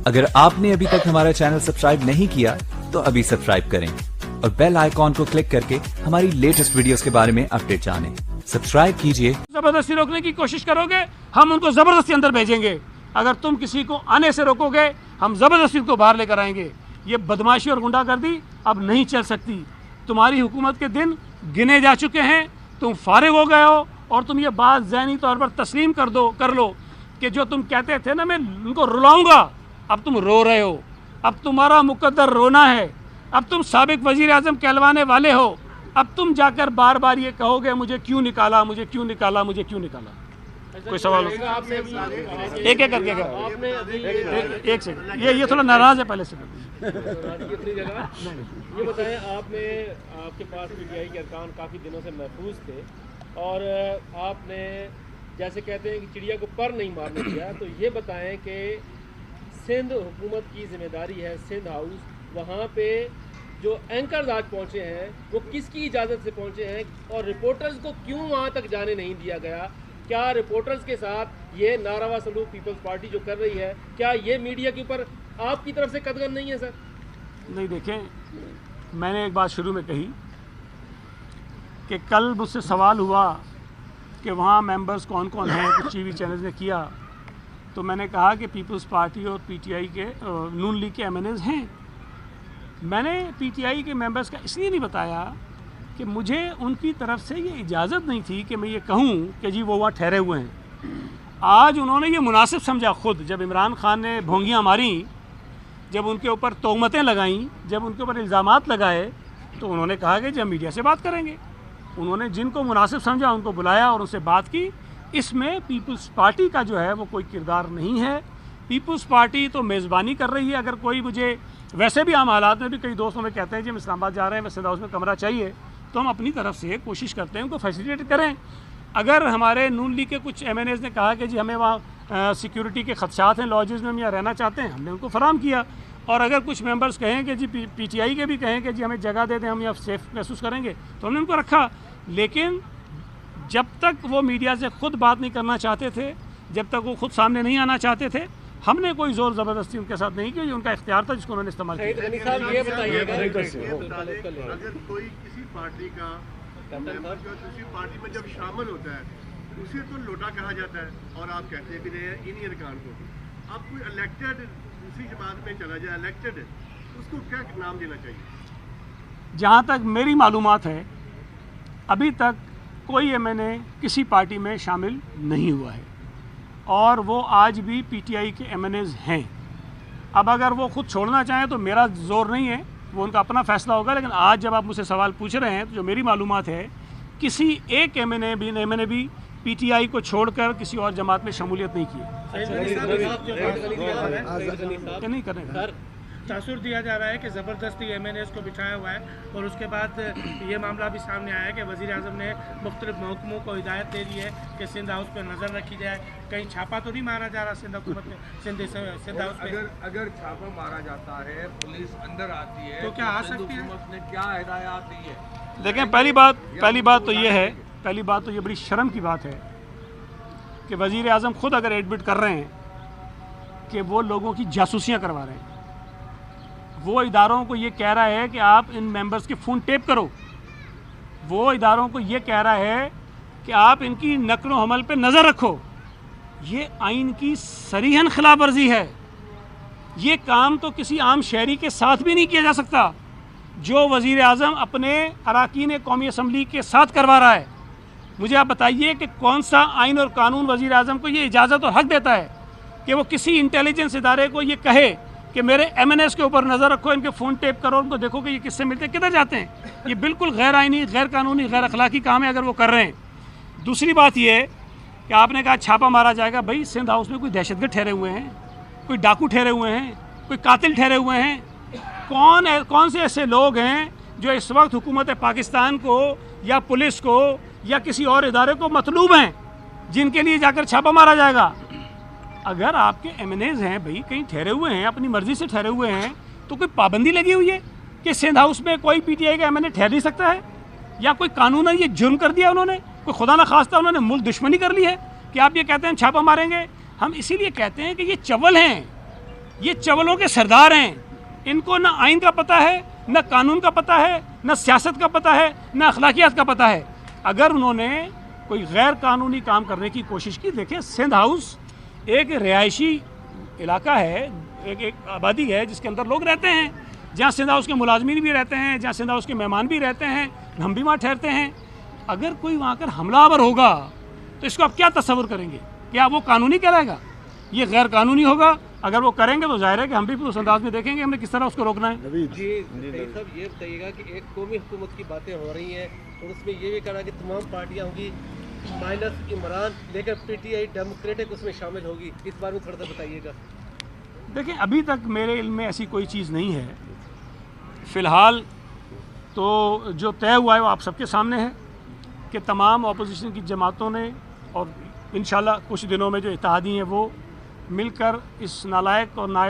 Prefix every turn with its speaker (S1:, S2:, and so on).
S1: अगर आपने अभी तक हमारा चैनल सब्सक्राइब नहीं किया तो अभी सब्सक्राइब करें और बेल आइकॉन को क्लिक करके हमारी लेटेस्ट वीडियोस के बारे में अपडेट जानें। सब्सक्राइब कीजिए।
S2: जबरदस्ती रोकने की कोशिश करोगे, हम उनको जबरदस्ती अंदर भेजेंगे। अगर तुम किसी को आने से रोकोगे, हम जबरदस्ती उनको बाहर लेकर आएंगे। ये बदमाशी और गुंडागर्दी अब नहीं चल सकती। तुम्हारी हुकूमत के दिन गिने जा चुके हैं, तुम फारिग हो गए हो और तुम ये बात ज़हनी तौर पर तस्लीम कर लो कि जो तुम कहते थे ना मैं उनको रुलाऊंगा, अब तुम रो रहे हो। अब तुम्हारा मुकद्दर रोना है। अब तुम साबिक वज़ीर आज़म कहलवाने वाले हो। अब तुम जाकर बार बार ये कहोगे मुझे क्यों निकाला, मुझे क्यों निकाला, मुझे क्यों निकाला। कोई सवाल एक एक करके एक सेकंड, ये थोड़ा नाराज है पहले से।
S3: ये बताएं, आपके पास पीटीआई के अरकान काफ़ी दिनों से महफूज थे और आपने जैसे कहते हैं कि चिड़िया को पर नहीं मारने दिया, तो ये बताएं कि सिंध हुकूमत की जिम्मेदारी है, सिंध हाउस, वहाँ पे जो एंकर्स आज पहुँचे हैं वो किसकी इजाज़त से पहुँचे हैं और रिपोर्टर्स को क्यों वहाँ तक जाने नहीं दिया गया? क्या रिपोर्टर्स के साथ ये नारवा सलूक पीपल्स पार्टी जो कर रही है, क्या ये मीडिया के ऊपर आपकी तरफ से कदगन नहीं है सर?
S2: नहीं, देखें, मैंने एक बात शुरू में कही कि कल मुझसे सवाल हुआ कि वहाँ मेंबर्स कौन कौन हैं, कुछ टीवी चैनल्स ने किया, तो मैंने कहा कि पीपल्स पार्टी और पीटीआई के नून लीग के एमएनएज हैं। मैंने पीटीआई के मेंबर्स का इसलिए नहीं बताया कि मुझे उनकी तरफ से ये इजाज़त नहीं थी कि मैं ये कहूँ कि जी वो वहाँ ठहरे हुए हैं। आज उन्होंने ये मुनासिब समझा खुद, जब इमरान खान ने भोंगियाँ मारी, जब उनके ऊपर तोहमतें लगाईं, जब उनके ऊपर इल्ज़ामात लगाए, तो उन्होंने कहा कि जब मीडिया से बात करेंगे। उन्होंने जिनको मुनासिब समझा उनको बुलाया और उनसे बात की। इसमें पीपल्स पार्टी का जो है वो कोई किरदार नहीं है। पीपल्स पार्टी तो मेज़बानी कर रही है। अगर कोई मुझे, वैसे भी आम हालात में भी कई दोस्तों में कहते हैं जी हम इस्लामाबाद जा रहे हैं, वैसे हाउस में कमरा चाहिए, तो हम अपनी तरफ से कोशिश करते हैं उनको फैसिलिटेट करें। अगर हमारे नून लीग के कुछ एमएनएज ने कहा कि जी हमें वहाँ सिक्योरिटी के खदशात हैं, लॉजेस में हम यहाँ रहना चाहते हैं, हमने उनको फराहम किया। और अगर कुछ मेंबर्स कहें कि जी पीटीआई के भी कहें कि जी हमें जगह दे दें, हम यहाँ सेफ महसूस करेंगे, तो हमने उनको रखा। लेकिन जब तक वो मीडिया से खुद बात नहीं करना चाहते थे, जब तक वो खुद सामने नहीं आना चाहते थे, हमने कोई ज़ोर ज़बरदस्ती उनके साथ नहीं की। उनका इख्तियार था जिसको उन्होंने इस्तेमाल किया।
S4: अगर कोई किसी पार्टी का मेंबर जो दूसरी पार्टी में जब शामिल होता है उसे तो लोटा कहा जाता है और आप कहते भी रहे हैं इन्हीं अरकान को। अब कोई इलेक्टेड दूसरी जमात में चला जाए, इलेक्टेड, उसको क्या नाम देना चाहिए?
S2: जहाँ तक मेरी मालूमात है, अभी तक कोई एमएनए किसी पार्टी में शामिल नहीं हुआ है और वो आज भी पीटीआई के एमएनएज हैं। अब अगर वो खुद छोड़ना चाहें तो मेरा जोर नहीं है, वो उनका अपना फैसला होगा। लेकिन आज जब आप मुझसे सवाल पूछ रहे हैं तो जो मेरी मालूमात है, किसी एक एमएनए भी पीटीआई को छोड़कर किसी और जमात में शमूलियत नहीं की है। नहीं करें।
S5: तासुर दिया जा रहा है कि ज़बरदस्ती एमएनएस को बिठाया हुआ है और उसके बाद ये मामला भी सामने आया है कि वज़ीर आज़म ने मुख्तलिफ महकमों को हिदायत दे दी है कि सिंध हाउस पर नज़र रखी जाए। कहीं छापा तो नहीं मारा जा रहा सिंध हुकूमत में, सिंध हाउस में?
S6: अगर छापा मारा जाता है, पुलिस अंदर आती है,
S5: तो क्या आ सकती है?
S6: हुकूमत ने क्या हिदायत दी है?
S2: देखें, पहली बात तो ये है, ये बड़ी शर्म की बात है कि वज़ीर आज़म खुद अगर एडमिट कर रहे हैं कि वो लोगों की जासूसियाँ करवा रहे हैं, वो इदारों को ये कह रहा है कि आप इन मेंबर्स के फ़ोन टेप करो, वो इदारों को ये कह रहा है कि आप इनकी नक्ल व हमल पे नज़र रखो, ये आइन की सरीहन खिलाफ वर्जी है। ये काम तो किसी आम शहरी के साथ भी नहीं किया जा सकता जो वज़ीर आज़म अपने अराकीन कौमी असम्बली के साथ करवा रहा है। मुझे आप बताइए कि कौन सा आइन और कानून वज़ीर आज़म को ये इजाज़त और हक देता है कि वो किसी इंटेलिजेंस इदारे को ये कहे कि मेरे एमएनएस के ऊपर नज़र रखो, इनके फ़ोन टेप करो, उनको देखो कि ये किससे मिलते हैं, किधर जाते हैं। ये बिल्कुल गैर आइनी, गैर कानूनी, गैर अखलाकी काम है अगर वो कर रहे हैं। दूसरी बात ये कि आपने कहा छापा मारा जाएगा। भाई, सिंध हाउस में कोई दहशतगर्द ठहरे हुए हैं, कोई डाकू ठहरे हुए हैं, कोई कातिल ठहरे हुए हैं? कौन से ऐसे लोग हैं जो इस वक्त हुकूमत पाकिस्तान को या पुलिस को या किसी और इदारे को मतलूब हैं जिनके लिए जाकर छापा मारा जाएगा? अगर आपके एमएनएज हैं, भाई कहीं ठहरे हुए हैं, अपनी मर्ज़ी से ठहरे हुए हैं, तो कोई पाबंदी लगी हुई है कि सिंध हाउस में कोई पीटीआई का एमएनए ठहर नहीं सकता है? या कोई कानूनन ये जुर्म कर दिया उन्होंने, कोई खुदा न खास्ता उन्होंने मुल्क दुश्मनी कर ली है कि आप ये कहते हैं छापा मारेंगे? हम इसीलिए कहते हैं कि ये चवल हैं, ये चवलों के सरदार हैं, इनको ना आइन का पता है, ना कानून का पता है, ना सियासत का पता है, ना अखलाकियात का पता है। अगर उन्होंने कोई गैर कानूनी काम करने की कोशिश की, देखिए सिंध हाउस एक रिहायशी इलाका है, एक आबादी है जिसके अंदर लोग रहते हैं, जहाँ सिंध हाउस के मुलाजमीन भी रहते हैं, जहाँ सिंध हाउस के मेहमान भी रहते हैं, हम भी वहाँ ठहरते हैं। अगर कोई वहाँ कर हमलावर होगा तो इसको आप क्या तस्वुर करेंगे? क्या वो कानूनी कहलाएगा? ये गैर कानूनी होगा। अगर वो करेंगे तो जाहिर है कि हम भी उस अंदाज में देखेंगे हमने किस तरह उसको रोकना है।
S3: जी साहब, ये बताइएगा कि एक कौमी हुकूमत की बातें हो रही हैं और उसमें ये भी कहा कि तमाम पार्टियाँ होंगी माइनस इमरान, लेकर पीटीआई डेमोक्रेटिक उसमें शामिल होगी, इस बारे में थोड़ा सा बताइएगा।
S2: देखिए, अभी तक मेरे इल्म में ऐसी कोई चीज़ नहीं है। फ़िलहाल तो जो तय हुआ है वो आप सबके सामने है कि तमाम अपोजिशन की जमातों ने और इंशाल्लाह कुछ दिनों में जो इत्तेहादी हैं वो मिलकर इस नालायक और